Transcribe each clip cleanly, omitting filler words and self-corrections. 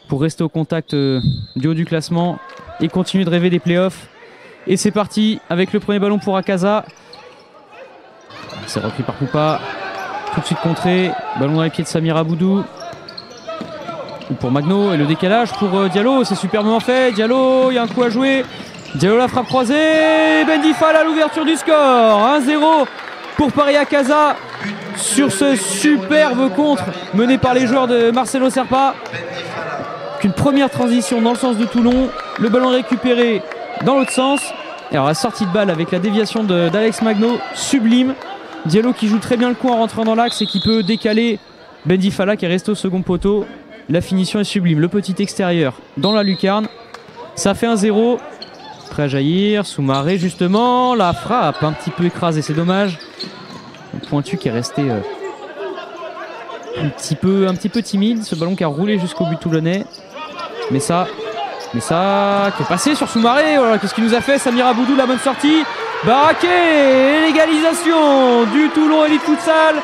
pour rester au contact du haut du classement et continuer de rêver des playoffs. Et c'est parti avec le premier ballon pour Akaza. C'est repris par Poupa. Tout de suite contré. Ballon dans les pieds de Samir Aboudou. Pour Magno et le décalage pour Diallo. C'est superbement fait. Diallo, il y a un coup à jouer. Diallo la frappe croisée. Bendifal à l'ouverture du score. 1-0 pour Paris Akaza sur ce superbe contre mené par les joueurs de Marcelo Serpa. Qu'une première transition dans le sens de Toulon. Le ballon récupéré dans l'autre sens. Et alors la sortie de balle avec la déviation d'Alex Magno, sublime. Diallo qui joue très bien le coup en rentrant dans l'axe et qui peut décaler Bendifala qui est resté au second poteau. La finition est sublime. Le petit extérieur dans la lucarne. Ça fait 1-0. Prêt à jaillir. Soumaré justement. La frappe un petit peu écrasée. C'est dommage. Le pointu qui est resté un petit peu timide. Ce ballon qui a roulé jusqu'au but toulonnais. Mais ça qui est passé sur Soumaré. Voilà, qu'est-ce qu'il nous a fait Samir Aboudou, la bonne sortie. Baraké, l'égalisation du Toulon Elite Futsal.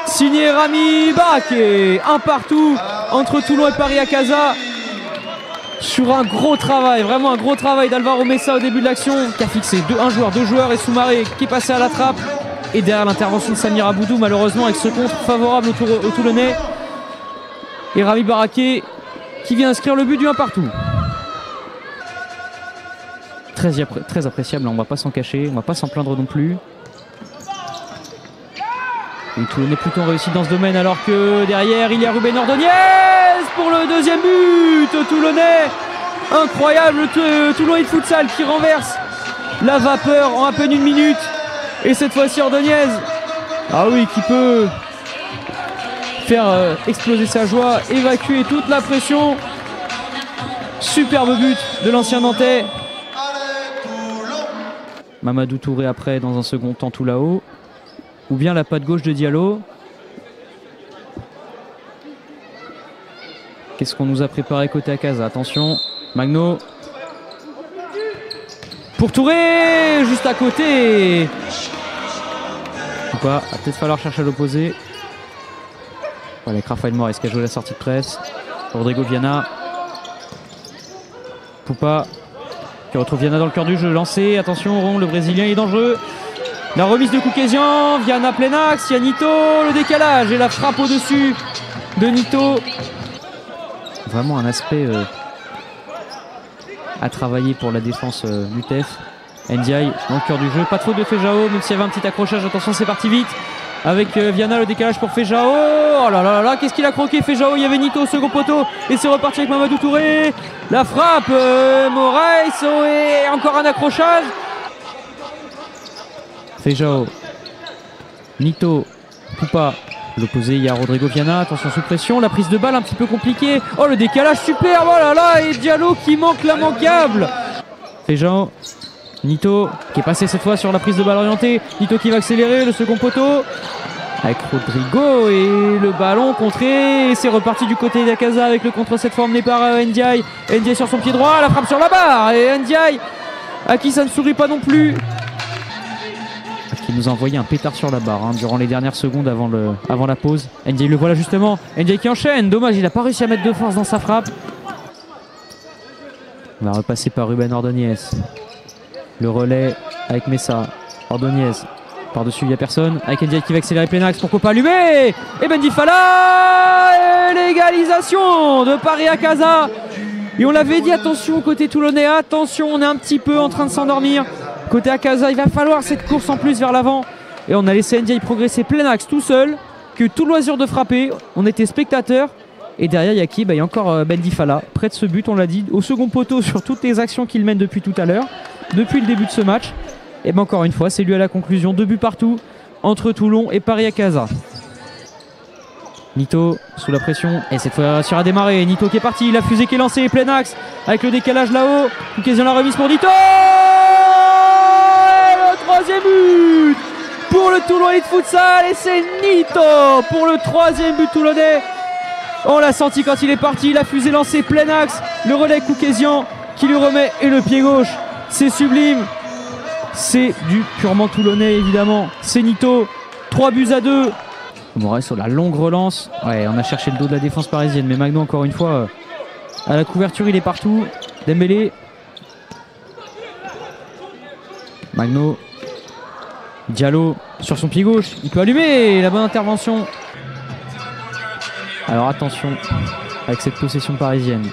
Signé Rami Baraké. Un partout entre Toulon et Paris Akaza. Sur un gros travail, vraiment un gros travail d'Alvaro Messa au début de l'action. Qui a fixé deux joueurs et Soumaré qui est passé à la trappe. Et derrière l'intervention de Samir Aboudou, malheureusement avec ce contre favorable au Toulonnais. Et Rami Baraké qui vient inscrire le but du 1 partout. Très appréciable, on va pas s'en cacher, on va pas s'en plaindre non plus. Et Toulonnais plutôt réussi dans ce domaine alors que derrière il y a Ruben Ordonez pour le deuxième but Toulonnais. Incroyable Toulon Elite Futsal qui renverse la vapeur en à peine 1 minute. Et cette fois-ci Ordonez, ah oui, qui peut faire exploser sa joie, évacuer toute la pression. Superbe but de l'ancien Nantais. Mamadou Touré après dans un second temps tout là-haut. Ou bien la patte gauche de Diallo. Qu'est-ce qu'on nous a préparé côté Akaza? Attention, Magno. Pour Touré, juste à côté. Ou pas, va peut-être falloir chercher à l'opposé. Voilà, avec Raphaël Moraes qui a joué la sortie de presse. Rodrigo Viana. Poupa qui retrouve Viana dans le cœur du jeu. Lancé, attention, le Brésilien est dangereux. La remise de Koukézian, Viana plein axe, il y a Nito, le décalage et la frappe au-dessus de Nito. Vraiment un aspect à travailler pour la défense l'UTEF. Ndiaye dans le cœur du jeu, pas de faute de Fejao, même s'il y avait un petit accrochage, attention c'est parti vite. Avec Viana, le décalage pour Fejao. Oh là là là, qu'est-ce qu'il a croqué Fejao. Il y avait Nito au second poteau. Et c'est reparti avec Mamadou Touré. La frappe, Moraes. Et encore un accrochage. Fejao. Nito. Poupa. L'opposé, il y a Rodrigo Viana. Attention sous pression. La prise de balle un petit peu compliquée. Oh, le décalage superbe. Oh là là. Et Diallo qui manque l'immanquable. Fejao. Nito qui est passé cette fois sur la prise de balle orientée. Nito qui va accélérer, le second poteau avec Rodrigo et le ballon contré. Et c'est reparti du côté d'Akaza avec le contre cette fois emmené par Ndiaye. Ndiaye sur son pied droit, la frappe sur la barre. Et Ndiaye à qui ça ne sourit pas non plus. Qui nous a envoyé un pétard sur la barre durant les dernières secondes avant la pause. Ndiaye le voilà justement. Ndiaye qui enchaîne. Dommage, il n'a pas réussi à mettre de force dans sa frappe. On va repasser par Ruben Ordonez. Le relais avec Messa. Ordonez. Par-dessus, il n'y a personne. Avec Ndiaye qui va accélérer plein axe. Pourquoi pas allumer. Et Bendifala. L'égalisation de Paris Akaza. Et on l'avait dit, attention côté toulonnais. Attention, on est un petit peu en train de s'endormir. Côté Akaza, il va falloir cette course en plus vers l'avant. Et on a laissé Ndiaye progresser plein axe tout seul. Que tout loisir de frapper. On était spectateurs. Et derrière, il y a qui? Il y a encore Bendifala. Près de ce but, on l'a dit. Au second poteau sur toutes les actions qu'il mène depuis tout à l'heure. Depuis le début de ce match. Et bien encore une fois, c'est lui à la conclusion. 2 buts partout entre Toulon et Paris Akaza. Nito sous la pression. Et cette fois, sur à démarrer. Nito qui est parti. La fusée qui est lancée. Plein axe. Avec le décalage là-haut. Occasion la remise pour Nito. Et le 3e but pour le Toulon Elite Futsal. Et c'est Nito pour le 3e but toulonnais. On l'a senti quand il est parti. La fusée lancée. Plein axe. Le relais Koukézian qui lui remet. Et le pied gauche. C'est sublime. C'est du purement toulonnais évidemment. C'est Nito. 3-2. Moraes sur la longue relance. Ouais, on a cherché le dos de la défense parisienne. Mais Magno encore une fois À la couverture, il est partout. Dembélé. Magno. Diallo sur son pied gauche. Il peut allumer la bonne intervention. Alors attention avec cette possession parisienne.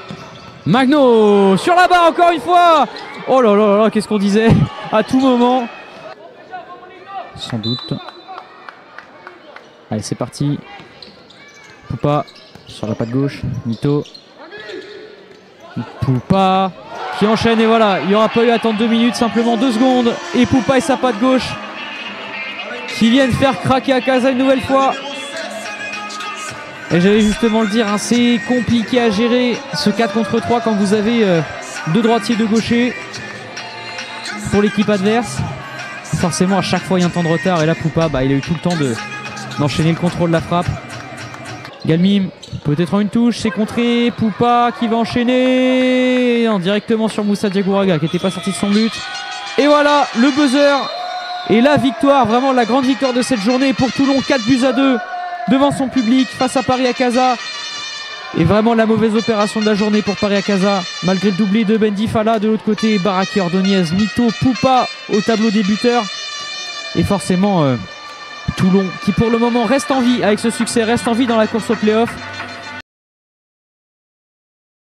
Magno sur la barre encore une fois. Oh là là là là, qu'est-ce qu'on disait à tout moment. Sans doute. Allez, c'est parti. Poupa sur la patte gauche. Mito. Poupa qui enchaîne et voilà. Il n'y aura pas eu à attendre 2 minutes, simplement 2 secondes. Et Poupa et sa patte gauche qui viennent faire craquer Akaza une nouvelle fois. Et j'allais justement le dire, hein, c'est compliqué à gérer ce 4 contre 3 quand vous avez 2 droitiers, 2 gauchers pour l'équipe adverse. Forcément à chaque fois il y a un temps de retard et là Poupa il a eu tout le temps d'enchaîner le contrôle de la frappe. Galmim peut-être en une touche, c'est contré. Poupa qui va enchaîner directement sur Moussa Diagouraga qui n'était pas sorti de son but. Et voilà le buzzer et la victoire, vraiment la grande victoire de cette journée pour Toulon, 4-2 devant son public face à Paris Akaza. Et vraiment la mauvaise opération de la journée pour Paris Akaza, malgré le doublé de Bendy Fala. De l'autre côté, Baraki, Ordonez, Mito, Poupa au tableau des buteurs. Et forcément Toulon qui pour le moment reste en vie avec ce succès, reste en vie dans la course au play-off.